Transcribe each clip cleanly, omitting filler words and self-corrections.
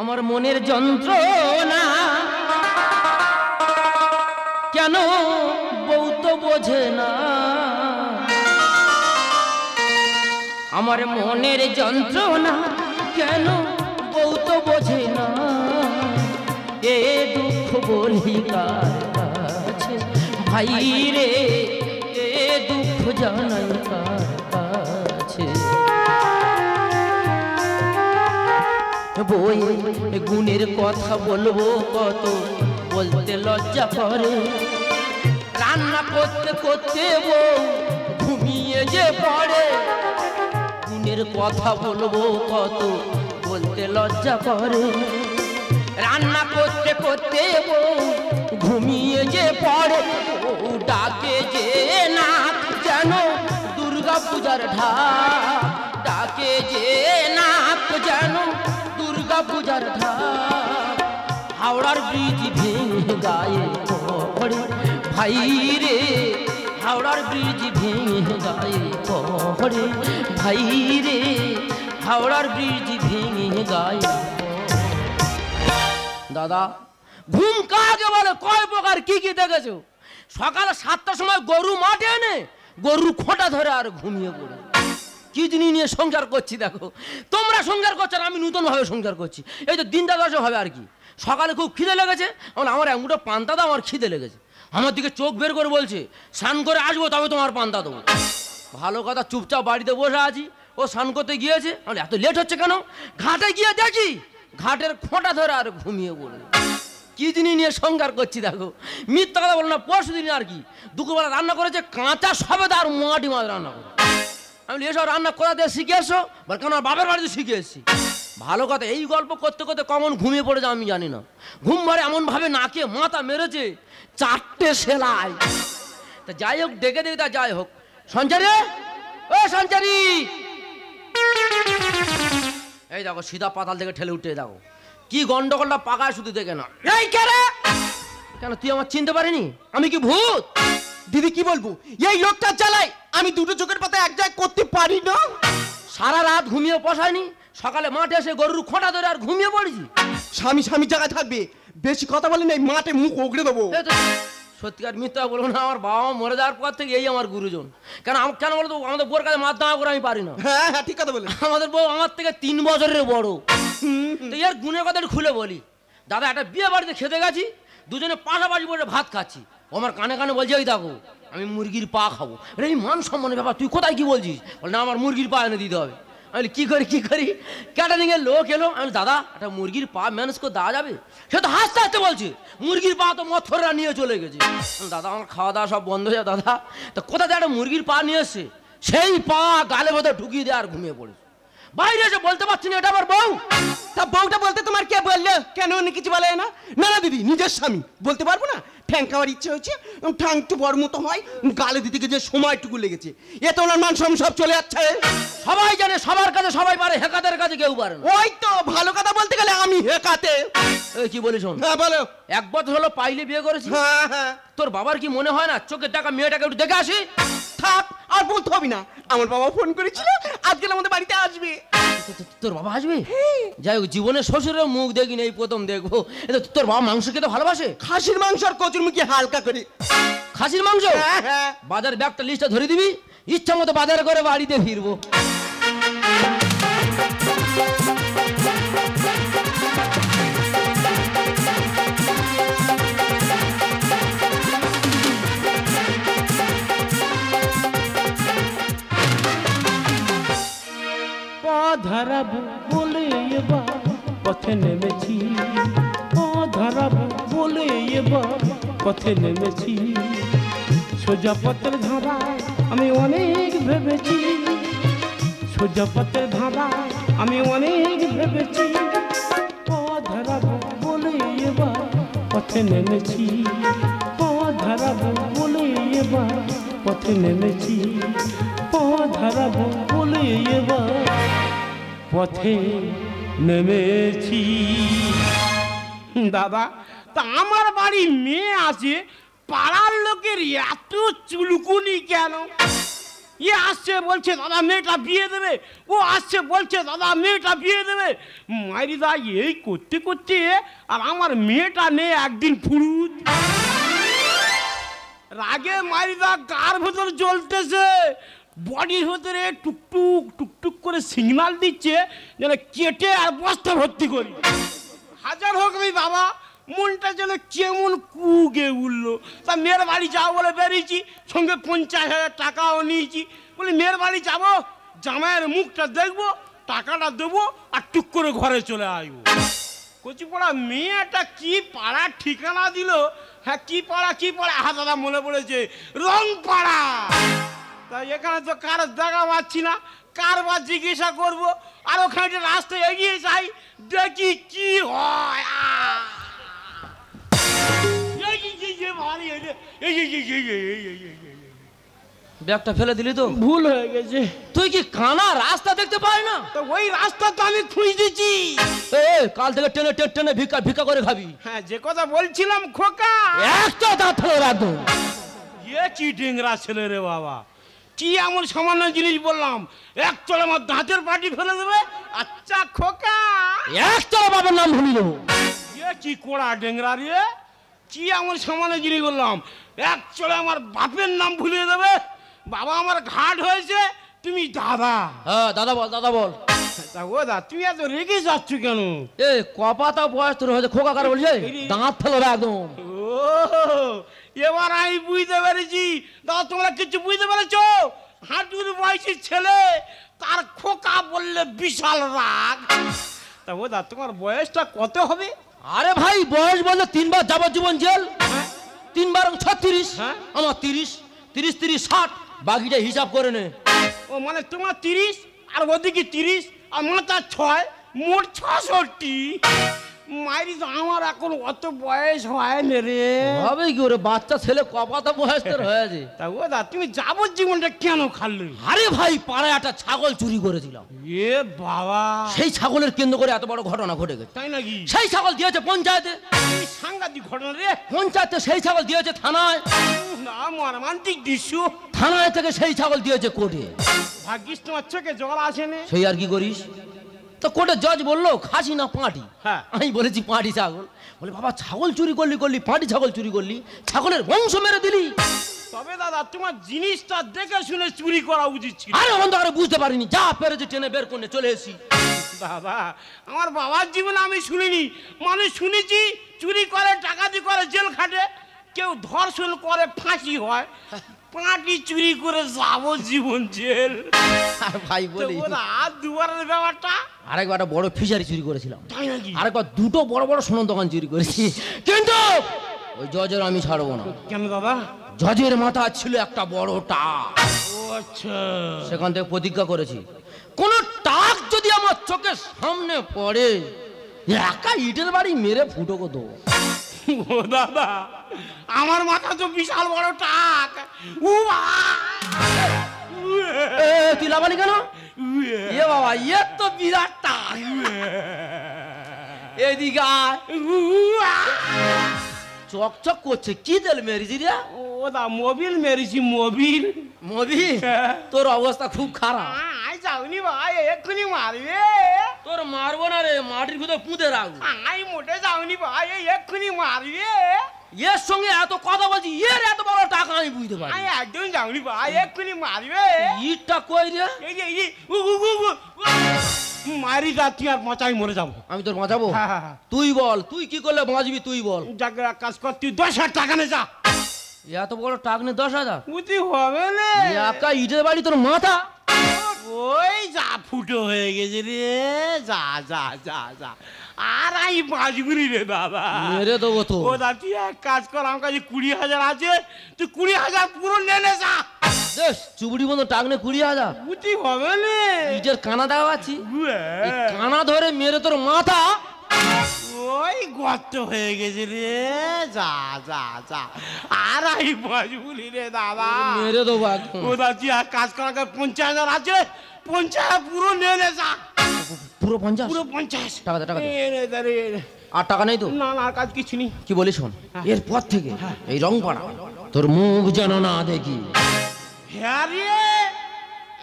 আমার মনের যন্ত্রণা কেন বউ তো বোঝে না আমার মনের যন্ত্রণা কেন বউ তো বোঝে না এ দুঃখ বলি কার কাছে ভাই রে এ দুঃখ জানাই কার কাছে বই গুণের কথা বলবো কত বলতে লজ্জা করে রান্না করতে করতে বউ ঘুমিয়ে যে পড়ে গুণের কথা বলবো কত বলতে লজ্জা করে রান্না করতে করতে বউ ঘুমিয়ে যে পড়ে ও ডাকে যে না যেন দুর্গা পূজার ঢাক ডাকে যে না যেন দুর্গা পূজার ঢাক হাওড়ার ব্রিজ ভেঙে গায়ে পড়ে ভাই রে হাওড়ার ব্রিজ ভেঙে গায়ে পড়ে ভাই রে হাওড়ার ব্রিজ ভেঙে গায়ে দাদা ঘুম কাকে বলে কয় প্রকার কি কি দেখেছো সকালে 7টার সময় গরু মাঠে এনে গরুর খোঁটা ধরে আর ঘুমিয়ে পড়ে কি জিনিস নিয়ে সংসার করছি দেখো তোমরা সংসার করছো আর আমি নতুনভাবে সংসার করছি এই তো দিনটা দশে হবে আর কি সকালে খুব খিদে লেগেছে আমার এক মুঠো পান্তা দাও আমার খিদে লেগেছে আমার দিকে চোখ বের করে বলছে স্নান করে আসবো তবে তোমার পান্তা দেবো ভালো কথা চুপচাপ বাড়িতে বসে আছি ও স্নান করতে গিয়েছে আমার এত লেট হচ্ছে কেন ঘাটে গিয়ে দেখি ঘাটের খোঁটা ধরে আর ঘুমিয়ে পড়ে কি জিনিস নিয়ে সংসার করছি দেখো মিথ্যা কথা বলো না পরশু দিন আর কি দুপুরবেলা রান্না করেছে কাঁচা সবেদা আর মাটি মাছ রান্না করে আমি এসব রান্না করাতে শিখে এসো বল কেন বাবার বাড়িতে শিখে এসেছি ভালো কথা এই গল্প করতে করতে কখন ঘুমিয়ে পড়েছে আমি জানি না ঘুম মারে এমনভাবে নাকে মাথা মেরেছে 4টে সেলাই তা যাই হোক ডেকে দেখে তা যাই হোক সঞ্চারী ও সঞ্চারী এই দেখো সিধা পাতাল থেকে ঠেলে উঠে দেখো কি গন্ডগোলটা পাকায় শুধু দেখে না এই কেন তুই আমার চিনতে পারিনি আমি কি ভূত দিদি কি বলবো এই লোকটার জ্বালায় আমি দুটো চোখের পাতা এক জায়গায় করতে পারি না সারা রাত ঘুমিয়ে পোষায়নি সকালে মাঠে এসে গরুর খোঁটা ধরে আর ঘুমিয়ে পড়েছি স্বামী জায়গায় থাকবে বেশি কথা বলে না মাঠে মুখ ওগড়ে দেবো সত্যিকার মিথ্যা বলবো না আমার বাবা মরে যাওয়ার পর থেকে এই আমার গুরুজন কেন বলতো আমাদের বোর কাছে মাছ দাঁড়া করে আমি পারি না হ্যাঁ ঠিক কথা বলে আমাদের বউ আমার থেকে 3 বছরের বড় তো এর গুণের কথা খুলে বলি দাদা একটা বিয়ে বাড়িতে খেতে গেছি দুজনে পাশাপাশি বসে ভাত খাচ্ছি আমার কানে কানে বলছে ওই দেখো আমি মুরগির পা খাবো এই মান সম্মানের ব্যাপার তুই কোথায় কি বলছিস বল না আমার মুরগির পা এনে দিতে হবে আমি কি করি ক্যাটারিং এর লোক এলো আমি দাদা একটা মুরগির পা ম্যানেজ করে দেওয়া যাবে সে তো হাসতে হাসতে বলছে মুরগির পা তো মথররা নিয়ে চলে গেছে দাদা আমার খাওয়া দাওয়া সব বন্ধ হয়ে দাদা তা কোথা থেকে একটা মুরগির পা নিয়ে এসছে সেই পা গালে বোধ ঢুকিয়ে দিয়ে আর ঘুমিয়ে পড়েছে বাইরে এসে বলতে পারছি না এটা আমার বউ তা বউটা বলতে তোমার কে বললো কেন উনি কিছু বলে না না দিদি নিজের স্বামী বলতে পারবো না ঠ্যাং খাওয়ার ইচ্ছে হয়েছে ঠ্যাং একটু বড় মতো হয় গালে দিতে গিয়ে যে সময়টুকু লেগেছে এতে ওনার মান সম্মান সব চলে যাচ্ছে সবাই জানে সবার কাছে সবাই পারে হেকাতের কাছে কেউ পারে না ওই তো ভালো কথা বলতে গেলে আমি হেকাতে এই কি বলিস হ্যাঁ বলো 1 বছর হলো পাইলে বিয়ে করেছি হ্যাঁ তোর বাবার কি মনে হয় না চোখের টাকা মেয়েটাকে একটু দেখে আসি থাক আর বলতে হবে না আমার বাবা ফোন করেছিল আজকে আমাদের বাড়িতে আসবে তোর বাবা আসবে যাই হোক জীবনে শ্বশুরের মুখ দেখিনি এই প্রথম দেখবো তোর বাবা মাংস খেতে ভালোবাসে খাসির মাংস আর কচুর মুখে হালকা করে খাসির মাংস হ্যাঁ বাজার ব্যাগটা লিস্টটা ধরে দিবি ইচ্ছা মতো বাজার করে বাড়িতে ফিরবো ধরাবো বলে এবার পথে নেমেছি ধরাবো বলে এবার পথে নেমেছি সোজা পথের ধারায় আমি অনেক ভেবেছি সোজা পথের ধারায় আমি অনেক ভেবেছি ধরাবো বলে এবার পথে নেমেছি ধরাবো বলে এবার পথে নেমেছি ধরাবো বলে এবার পথে নেমেছি দাদা তা আমার বাড়ি মেয়ে আছে পাড়ার লোকের এত চুলকুনি কেন আসছে বলছে দাদা মেয়েটা বিয়ে দেবে, ও আসছে বলছে দাদা মেয়েটা বিয়ে দেবে। মাইরিদা এই করতে করতে আর আমার মেয়েটা নেই একদিন ফুরুত। রাগে মাইরিদা গার ভেতর জ্বলতেছে, বডির ভেতরে টুকটুক টুকটুক করে সিগনাল দিচ্ছে যেন কেটে আর বস্তা ভর্তি করি। হাজার হোক আমি বাবা, মনটা যেন কেমন কুগে উঠলো। তা মেয়ের বাড়ি যাবো বলে বেরিয়েছি, সঙ্গে 50,000 টাকাও নিয়েছি। বলি মেয়ের বাড়ি যাবো, জামাইয়ের মুখটা দেখবো, টাকাটা দেবো আর টুক করে ঘরে চলে আসবো। কচি পড়া মেয়েটা কি পাড়ার ঠিকানা দিল। হ্যাঁ কি পাড়া হ্যাঁ দাদা মনে পড়েছে, রং পাড়া। তাই এখানে তো কার দেখা পাচ্ছি না, কার বা জিজ্ঞাসা করবো। আর ওখানে রাস্তায় এগিয়ে যাই, দেখি কি হয়। ব্যাগটা ফেলে দিলি তো? ভুল হয়ে গেছে। তুই কি কানা রাস্তা দেখতে পাই না? তো ওই রাস্তা তো আমি খুঁজতেছি। কাল থেকে টেনে টেনে ভিক্ষা করে খাবি। হ্যাঁ যে কথা বলছিলাম খোকা, একটা দাঁত ফেলে রাখবো। এ কি ডেংরা ছেলে রে বাবা, কি এমন সামান্য জিনিস বললাম, এক চলে আমার দাঁতের পাটি ফেলে দেবে। আচ্ছা খোকা, একটা বাবার নাম ভুলি দেবো। এ কি কোড়া ডেংরা রে, কি এমন সামান্য জিনিস বললাম, এক চলে আমার বাপের নাম ভুলিয়ে দেবে। বাবা আমার ঘাট হয়েছে, তুমি দাদা। হ্যাঁ দাদা বল, দাদা বল। তা ও দা তুমি এত রেগে যাচ্ছ কেন? এ কপাতা বয়স তোর হয়েছে, খোকা কার বলছে দাঁত ফেলে একদম। ও এবার আমি বুঝতে পেরেছি। দাদা তোমরা কিছু বুঝতে পেরেছো? হাঁটুর বয়সী ছেলে, তার খোকা বললে বিশাল রাগ। তা ও দা তোমার বয়সটা কত হবে? আরে ভাই বয়স বললে 3 বার যাবজ্জীবন জেল, 3 বার 36। হ্যাঁ? আমার 30 30 30 60, বাকিটা হিসাব করে নে। ও মানে তোমার 30 আর ওদিকে 30 আর মাথা 6, মোট 66। মাইরি তো আমার এখন অত বয়স হয় না রে। হবে কি ওরে, বাচ্চা ছেলে কপাতা বয়স তোর হয়েছে। তা ও দা তুমি যাবজ্জীবনটা কেন খাল্লে? আরে ভাই পাড়ায় একটা ছাগল চুরি করেছিলাম। এ বাবা, সেই ছাগলের কেন্দ্র করে এত বড় ঘটনা ঘটে গেছে। তাই নাকি? সেই ছাগল দিয়েছে পঞ্চায়েতে, এই সাংঘাতিক ঘটনা রে। পঞ্চায়েতে সেই ছাগল দিয়েছে থানায়, না মর্মান্তিক দৃশ্য। থানায় থেকে সেই ছাগল দিয়েছে কোর্টে। ভাগ্যিস তোমার চোখে জল আসেনি। সেই আর কি করিস। তো কোর্টে জজ বললো খাসি না পাঁটি। হ্যাঁ। আমি বলেছি পাঁটি ছাগল। বলে বাবা ছাগল চুরি করলি পাঁটি ছাগল চুরি করলি, ছাগলের বংশ মেরে দিলি। তবে দাদা তোমার জিনিসটা দেখে শুনে চুরি করা উচিত ছিল। আরে অন্ধকারে বুঝতে পারিনি, যা পেরেছে টেনে বের করে চলে এসেছি। দাদা আমার বাবার জীবনে আমি শুনিনি, মানে শুনেছি চুরি করে ডাকাতি করে জেল খাটে, কেউ ধর্ষণ করে ফাঁসি হয়, পাঁটি চুরি করে যাবজ্জীবন জেল। আর ভাই বলি আর দুবারের ব্যাপারটা। আরেকবার একটা বড় ফিশারি চুরি করেছিলাম। তাই নাকি? আরেকবার 2টো বড় বড় সোনার দোকান চুরি করেছি। কিন্তু ওই জজের আমি ছাড়বো না। কেন দাদা? জজের মাথা ছিল একটা বড় টাক। ও আচ্ছা। সেখান থেকে প্রতিজ্ঞা করেছি, কোন টাক যদি আমার চোখের সামনে পড়ে, একা ইটের বাড়ি মেরে ফুটো করে দেবো। ও দাদা আমার মাথা তো বিশাল বড় টাক। তুই লাগালি কেন? এ বাবা এ তো বিরাট টাক। এদিকে আয়। চকচক করছে, কি তেল মেরেছি রে? ও দা মোবিল মেরেছি, মোবিল। মবি তোর অবস্থা খুব খারাপ। আই যাওনি ভাই, এক্ষুনি মারবে। তোর মারবো না রে, মাটির ভিতরে পুঁতে রাখবো। আই মোটে যাওনি ভাই, এক্ষুনি মারবে। এর সঙ্গে এত কথা বলছি, এর এত বড় টাকা আমি বুঝতে পারি। আই একদম যাওনি ভাই, এক্ষুনি মারবে। ইটটা কই রে? এই যে মারি যাচ্ছি আর মাচাই মরে যাবো। আমি তোর বাঁচাবো? তুই বল, তুই কি করলে বাঁচবি তুই বল। জায়গা কাজ কর, তুই 10,000 টাকা নে যা। এত বড় টাক নে 10,000? বুঝি হবে না। একা ইটের বাড়ি তোর মাথা। ওই যা ফুটো হয়ে গেছে রে, যা যা যা যা। আর আই বাজগুলি রে দাদা, মেরে দেবো তো। ও দা তুই এক কাজ কর, আমার কাছে 20,000 আছে, তুই 20,000 পুরো নে যা। বেশ চুবড়ি মতো টাক নে 20,000। বুঝি হবে না। ইটের কানা দেখা পাচ্ছি, কানা ধরে মেরে তোর মাথা। ওই গর্ত হয়ে গেছে রে, যা যা যা। আর আই বাজগুলি রে দাদা, মেরে দেবো একদম। ও দা তুই এক কাজ কর, 50,000 আছে, 50,000 পুরো নে যা। পুরো 50? পুরো 50 টাকা দে, টাকা দে। রে। আর টাকা নেই তো? না না আর কাজ কিছু নেই। কি বলিস শোন, এরপর থেকে এই রং পাড়া তোর মুখ যেন না দেখি। হ্যাঁ রে,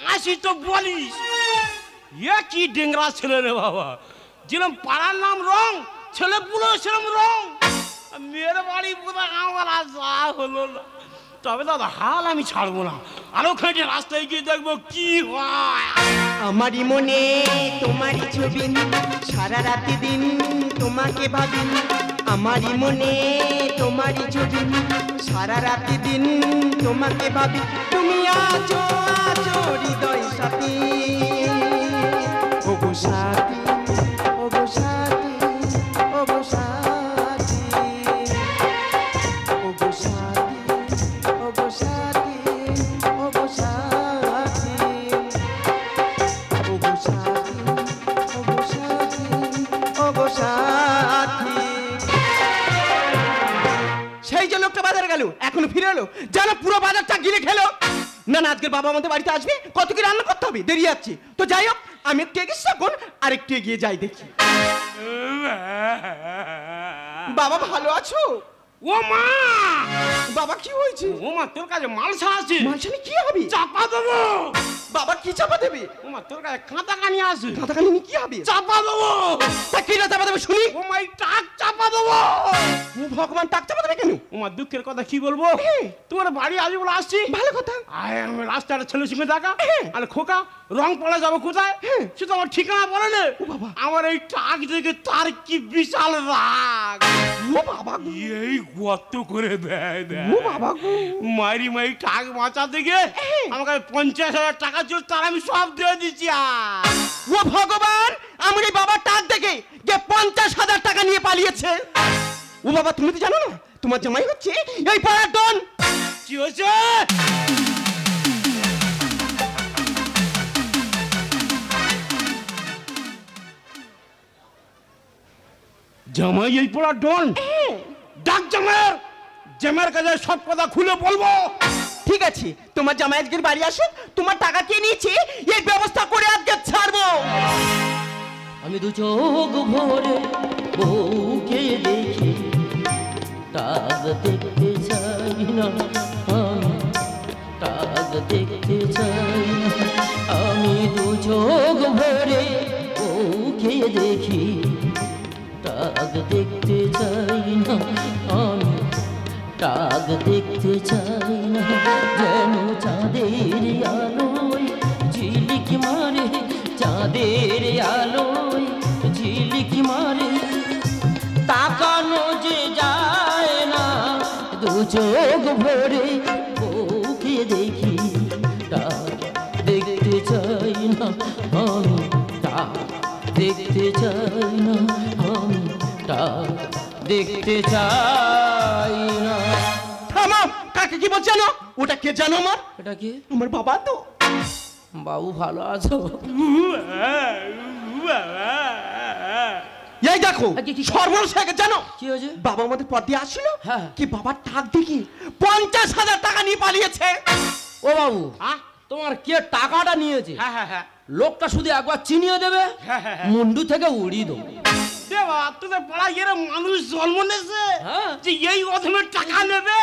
আসি তো বলিস এ কি ডেংরা ছেলে রে বাবা, যেরকম পাড়ার নাম রং, ছেলে পুরো সেরকম রং। মেয়ের বাড়ি পুরো আমার আশা হলো না। তবে দাদা হাল আমি ছাড়বো না, আরো খেটে রাস্তায় গিয়ে দেখবো কি হয়। আমারই মনে তোমারই ছবি, সারা রাতে দিন তোমাকে ভাবি। আমারই মনে তোমারই ছবি, সারা রাতে দিন তোমাকে ভাবি। তুমি আছো আছো হৃদয় সাথী, ওগো সাথী, ওগো সাথী, ওগো সাথী, ওগো সাথী, ওগো সাথী, ওগো সাথী, ওগো সাথী, ওগো সাথী, ওগো সাথী। সেই যে লোকটা বাজারে গেল এখনো ফিরে এলো, যেন পুরো বাজারটা গিলে খেলো। না না, আজকের বাবা আমাদের বাড়িতে আসবে, কত কি রান্না করতে হবে, দেরি যাচ্ছে। তো যাই হোক, আমি একটু এগিয়ে তখন আরেকটু এগিয়ে যাই দেখি। বাবা ভালো আছো? ও মা, বাবা কি হয়েছে? ও মা তোর কাছে মালসা আছে, মালসানি কি হবে? চাপা দেবো। বাবা কি চাপা দেবে? ও মা তোর কাছে কাঁটা কানি আছে, কাঁটাকানি নিয়ে কি হবে? চাপা দেবো। তা কি চাপা দেবে শুনি? ও মা টাক চাপা দেবো। ও ভগবান, টাক চাপা দেবে কেন? ও মা দুঃখের কথা কি বলবো, তোমার বাড়ি আজ বলে আসছি। ভালো কথা। আয় আমি রাস্তাটা ছেলে সঙ্গে দেখা, আরে খোকা রং পড়া যাবো কোথায়, সে তো আমার ঠিকানা বলে না। আমার এই টাক দেখে তার কি বিশাল রাগ। ও বাবা, এই গর্ত করে দেয় দেয়। ও বাবা গো, মারি মাই টাক বাঁচা থেকে আমাকে 50,000 টাকা ছিল, তার আমি সব দিয়ে দিচ্ছি। ও ভগবান, আমার এই বাবার টাক দেখে যে 50,000 টাকা নিয়ে পালিয়েছে। ও বাবা, তুমি তো জানো না তোমার জামাই হচ্ছে এই পাড়ার ডন। কি হয়েছে? জামাই এই পড়া ডন? ডাক জামাই, জামাইয়ের কাছে সব কথা খুলে বলবো। ঠিক আছে, তোমার জামাই আজকের বাড়ি আসো, তোমার টাকা কে নিয়েছে এই ব্যবস্থা করে আজকে ছাড়বো। আমি দু চোখ ভরে বউকে দেখি, টাক দেখতে চাই না আমি, টাক দেখতে চাই না আমি। দু চোখ ভরে বউকে দেখি, টাক দেখতে চাই না আমি, টাক দেখতে চাই না। যেন চাঁদের আলোয় ঝিলিক মারে, চাঁদের আলোয় ঝিলিক মারে, তাকানো যে যায় না। দু চোখ ভরে বউকে দেখি, টাক দেখতে চাই না আমি, টাক দেখতে চাই না আমি, টাক দেখতে চাই না। থামো, কাকে কি বলছো জানো? ওটা কে জানো? আমার এটা কি? আমার বাবা তো। বাবু ভালো আছো? এই দেখো সর্বনাশ হয়ে গেছে জানো? কি হয়েছে? বাবা আমাদের পথ দিয়ে আসছিল, হ্যাঁ। কি বাবার টাক দেখি 50,000 টাকা নিয়ে পালিয়েছে। ও বাবু, তোমার কে টাকাটা নিয়েছে? হ্যাঁ হ্যাঁ হ্যাঁ, লোকটা শুধু একবার চিনিয়ে দেবে, মুন্ডু থেকে উড়িয়ে দেবো। দেবা তোদের পাড়া গেলে মানুষ জন্ম নেছে যে এই অধমের টাকা নেবে।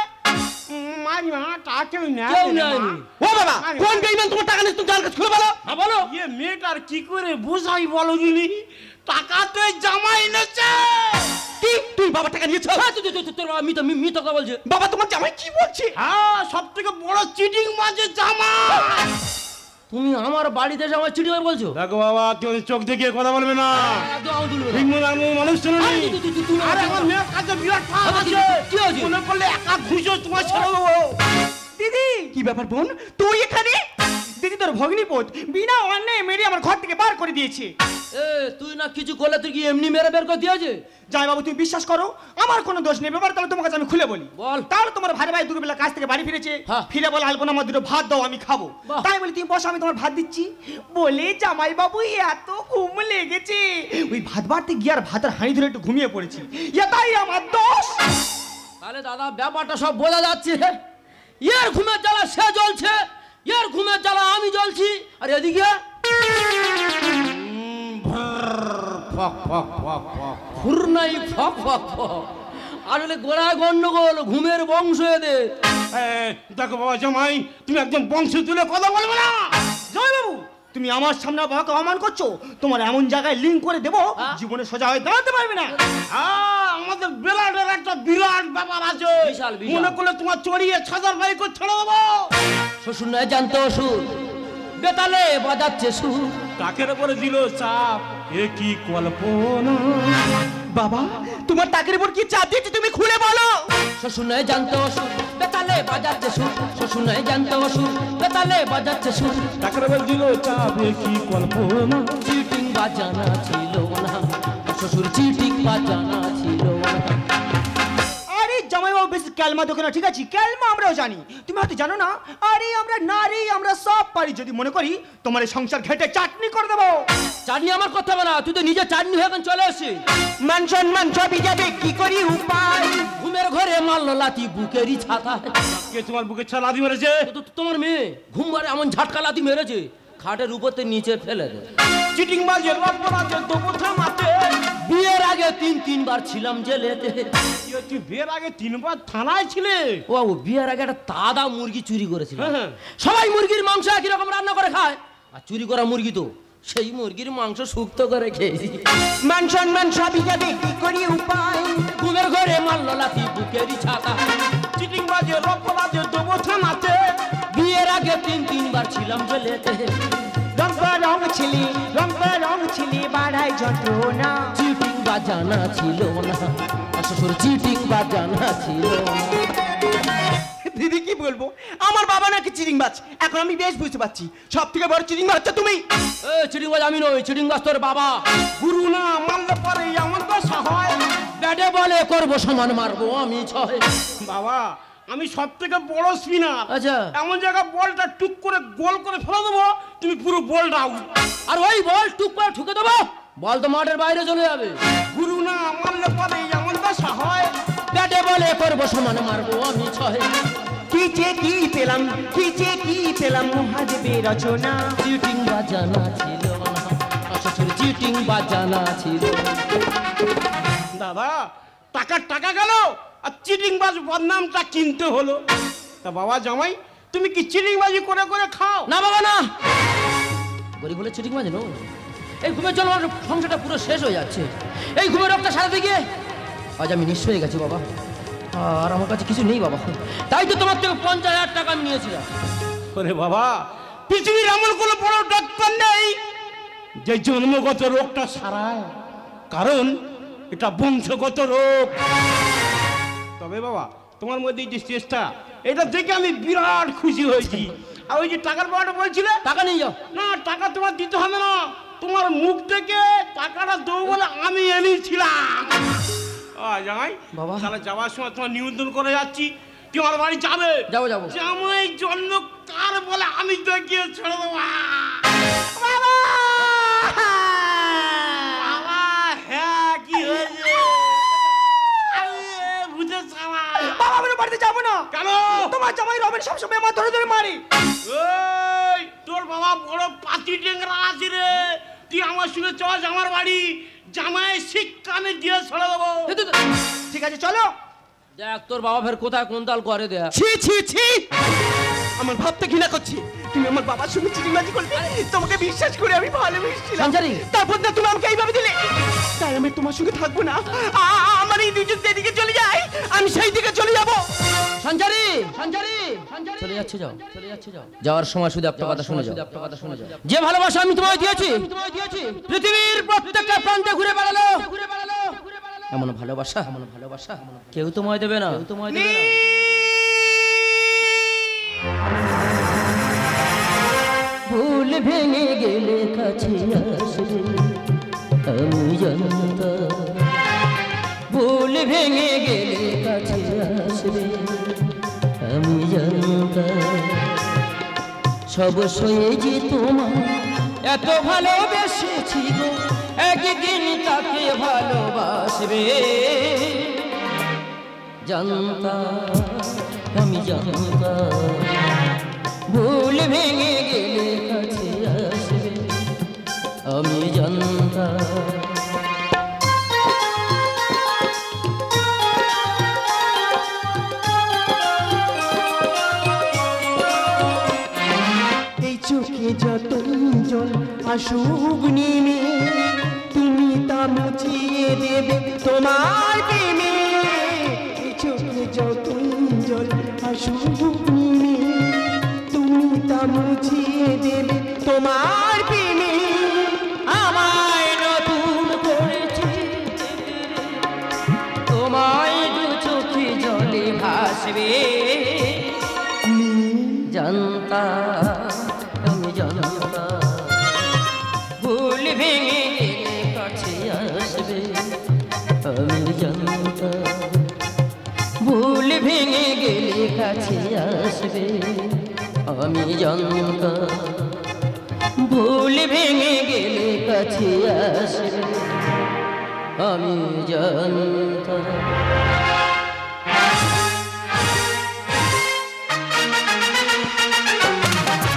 মারি মা টাকা কেউ নেয়নি। ও বাবা, কোন বেঈমান তোমার টাকা নিয়ে তুমি জান কাছে খুলে বলো। হ্যাঁ বলো। এ মেয়েটার কি করে বোঝাই বলো দিনি, টাকা তো জামাই নেছে। কি তুই বাবার টাকা নিয়েছো? হ্যাঁ, তোর বাবা মিথ্যা কথা বলছে। বাবা তোমার জামাই কি বলছে? হ্যাঁ, সব থেকে বড় চিটিং মাঝে জামাই। তুমি আমার বাড়িতে এসে আমার চিঠি বলছো? দেখো বাবা, তুমি চোখ দেখিয়ে কথা বলবে না। একদম আমি তুলবো না। ঠিক মতো আমি মানুষ শুনুনি। তুই আরে আমার মেয়ের কাছে বিরাট ফাঁক আছে। কি হয়েছে? মনে করলে একা ঘুষো তোমার ছেড়ে দেবো। দিদি কি ব্যাপার বোন, তুই এখানে? দিদি তোর ভগ্নিপত বিনা অন্যায় মেরে আমার ঘর থেকে বার করে দিয়েছে। এ তুই না কিছু করলে তুই কি এমনি মেরে বের করে দিয়েছে? যাই বাবু, তুমি বিশ্বাস করো আমার কোনো দোষ নেই। ব্যাপার তাহলে তোমার কাছে আমি খুলে বলি। বল। তাহলে তোমার ভাই ভাই দুপুরবেলা কাজ থেকে বাড়ি ফিরেছে, হ্যাঁ। ফিরে বলে আলপনা আমার দুটো ভাত দাও আমি খাবো। বাহ। তাই বলি তুমি বসো, আমি তোমার ভাত দিচ্ছি। বলে জামাই বাবু এত ঘুম লেগেছে, ওই ভাত বাড়তে গিয়ে আর ভাতের হাঁড়ি ধরে একটু ঘুমিয়ে পড়েছি। এটাই আমার দোষ। তাহলে দাদা ব্যাপারটা সব বোঝা যাচ্ছে। এর ঘুমের জ্বালা সে জ্বলছে, এর ঘুমের জ্বালা আমি জ্বলছি, আর এদিকে ফুরনাই ফক ফক ফক। আসলে গোড়া গন্ডগোল, ঘুমের বংশ এদের। দেখো বাবা জামাই, তুমি একদম বংশ তুলে কথা বলবে না। জয় তুমি আমার সামনে বাবাকে অপমান করছো। তোমার এমন জায়গায় লিঙ্ক করে দেবো জীবনে সোজা হয়ে দাঁড়াতে পারবে না। আমাদের বেলাডের একটা বিরাট ব্যাপার আছে, বিশাল, বিশাল। মনে করলে তোমার চড়িয়ে ছাজার বাড়ি করে ছেড়ে দেবো। শ্বশুর নয় জানতো সুর, বেতালে বাজাচ্ছে সুর। টাকের উপরে দিল চাপ, এ কি কল্পনা। বাবা তোমার টাকের উপর কি চাপ দিয়েছে তুমি খুলে বলো। শ্বশুর নয় জানতো সুর, বেতালে বাজাচ্ছে সুর। শ্বশুর নয় জানতো সুর, বেতালে বাজাচ্ছে সুর। টাকের উপরে দিল চাপ, এ কি কল্পনা। চিটিং বাজানা ছিল না, শ্বশুর চিটিং বাজানা ছিল না। আরে জামাইবাবু বেশি ক্যালমা দেখো না, ঠিক আছে? ক্যালমা আমরাও জানি, তুমি হয়তো জানো না। আরে আমরা নারী, আমরা সব পারি। যদি মনে করি তোমার এই সংসার ঘেটে চাটনি করে দেবো। চাটনি আমার কথা বলা, তুই তো নিজে চাটনি হয়ে এখন চলে আসি। মান সম্মান সবই যাবে কি করি উপায়। ঘুমের ঘরে মারলো লাতি বুকেরই ছাতা। কে তোমার বুকে ছালা দিয়ে মেরেছে? তোমার মেয়ে ঘুম ঘরে এমন ঝাটকা লাতি মেরেছে, খাটের উপরতে নিচে ফেলে দে। চিটিং বাজে লম্পরাজে তবু থামাতে। বিয়ের আগে 3-3 ছিলাম জেলেতে। তুই বিয়ের আগে 3 বার থানায় ছিলে? ও বিয়ের আগে একটা তাজা মুরগি চুরি করেছিল। হ্যাঁ। সবাই মুরগির মাংস একই রকম রান্না করে খায়, আর চুরি করা মুরগি তো সেই মুরগির মাংস শুক্তো করে খেয়েছি। মান সম্মান সবই যাবে কি করি উপায়। ঘুমের ঘরে মারলো লাতি বুকেরই ছাতা। চিটিং বাজে লম্পরাজে তবু থামাতে। বিয়ের আগে 3-3 ছিলাম জেলেতে। রং ছিলি, রং ছিলি, বাড়াই যন্ত্রণা। চিটিং বাজানা ছিল না, শ্বশুর চিটিং বাজানা ছিল না। দিদি কি বলবো, আমার বাবা নাকি চিটিং বাজ। এখন আমি বেশ বুঝতে পারছি সব থেকে বড় চিটিং বাজ তুমি। চিটিং বাজ আমি নই, চিটিং বাজ তোর বাবা। গুরু না মানলে পরে এমন দশা হয়। ব্যাটে বলে করবো সমান, মারবো আমি 6। বাবা আমি সব থেকে বড় স্পিনার। আচ্ছা। এমন জায়গায় বলটা টুক করে গোল করে ফেলে দেবো, তুমি পুরো বলটা আউট। আর ওই বল টুক করে ঠুকে দেবো, বল তো মাঠের বাইরে চলে যাবে। গুরু না মানলে পরে এমন দশা হয়। ব্যাটে বলে করবো সমান, মারবো আমি 6। কিচে কি পেলাম, কিচে কি পেলাম, মহাদেবের রচনা। চিটিং বাজানা ছিল না, শ্বশুর চিটিং বাজানা ছিল। দাদা টাকা গেল, আর চিটিং বাজ বদনামটা কিনতে হলো। তা বাবা জামাই তুমি কি চিটিং বাজি করে করে খাও? না বাবা না, গরিব বলে চিটিং বাজে নো। এই ঘুমের জন্য আমার সংসারটা পুরো শেষ হয়ে যাচ্ছে। এই ঘুমের রোগটা সারাতে গিয়ে আজ আমি নিঃস্ব হয়ে গেছি বাবা, আর আমার কাছে কিছু নেই বাবা। তাই তো তোমার থেকে 50,000 টাকা আমি নিয়েছিলাম। ওরে বাবা, পৃথিবীর এমন কোনো বড় ডাক্তার নেই যে জন্মগত রোগটা সারায়, কারণ এটা বংশগত রোগ। তবে বাবা তোমার মধ্যে এই যে চেষ্টা, এটা দেখে আমি বিরাট খুশি হয়েছি। আর ওই যে টাকার ব্যাপারটা বলছিলে, টাকা নিয়ে যাও। না টাকা তোমার দিতে হবে না, তোমার মুখ থেকে টাকাটা দেবো বলে আমি এনেছিলাম। জামাই বাবা। তাহলে যাওয়ার সময় তোমার নিমন্ত্রণ করে যাচ্ছি, তুই আমার বাড়ি যাবে? যাবো যাবো। জামাই জন্ম কার বলে আমি দেখিয়ে ছেড়ে দেবো। বাবা বাবা হ্যাঁ কি হয়েছে? বুঝে বাবা আমি বাড়িতে যাবো না। কেন? তোমার জামাই রবেন সবসময় আমার ধরে ধরে মারি। ওই তোর বাবা বড় পাতি টেংরা আছে রে, তুই আমার সঙ্গে চল আমার বাড়ি, জামাই শিক্ষা আমি দিয়ে ছেড়ে দেবো। ঠিক আছে চলো। দেখ তোর বাবা ফের কোথায় কোন তাল করে দেখ। ছি ছি ছি, আমার ভাবতে ঘৃণা করছি। তুমি আমার বাবার সঙ্গে চিটিংবাজি করলে, তোমাকে বিশ্বাস করে আমি ভালোবেসেছিলাম। সঞ্চারী। তারপর না তুমি আমাকে এইভাবে দিলে, তাই আমি তোমার সঙ্গে থাকবো না। আমার এই দুজন যেদিকে চলে যায় আমি সেই দিকে চলে যাবো। সঞ্চারী, সঞ্চারী, চলে যাচ্ছে যাও, চলে যাচ্ছে যাও। যাওয়ার সময় শুধু একটা কথা শুনে যাও, যে ভালোবাসা আমি তোমায় দিয়েছি পৃথিবীর প্রত্যেকটা প্রান্তে ঘুরে বেড়ালো, এমন ভালোবাসা কেউ তোমায় দেবে না, তোমায় দেবে না। ভুল ভেঙে গেলে কাছে আসবে আমি জানতাম, ভুল ভেঙে গেলে কাছে আসবে আমি জানতাম, সব সয়ে যে তোমার এত ভালোবেসেছি গো, একদিন তাকে ভালোবাসবে জানতাম, আমি জানতাম, ভুল ভেঙে গেলে কাছে আসবে আমি জানতাম। এই চোখে যত জল আসুক নেমে তুমি তা মুছিয়ে দেবে তোমার প্রেমে চোখে যতই জল আসুক নেমে তুমি তা মুছিয়ে দেবে তোমার প্রেমে আমায় নতুন করেছে তোমায় দু চোখে জলে ভাসবে জানতাম আমি জানতাম ভুল ভেঙে গেলে কাছে আসবে আমি জানতাম ভুল ভেঙে গেলে কাছে আসবে আমি জানতাম ভুল ভেঙে গেলে কাছে আসবে আমি জানতাম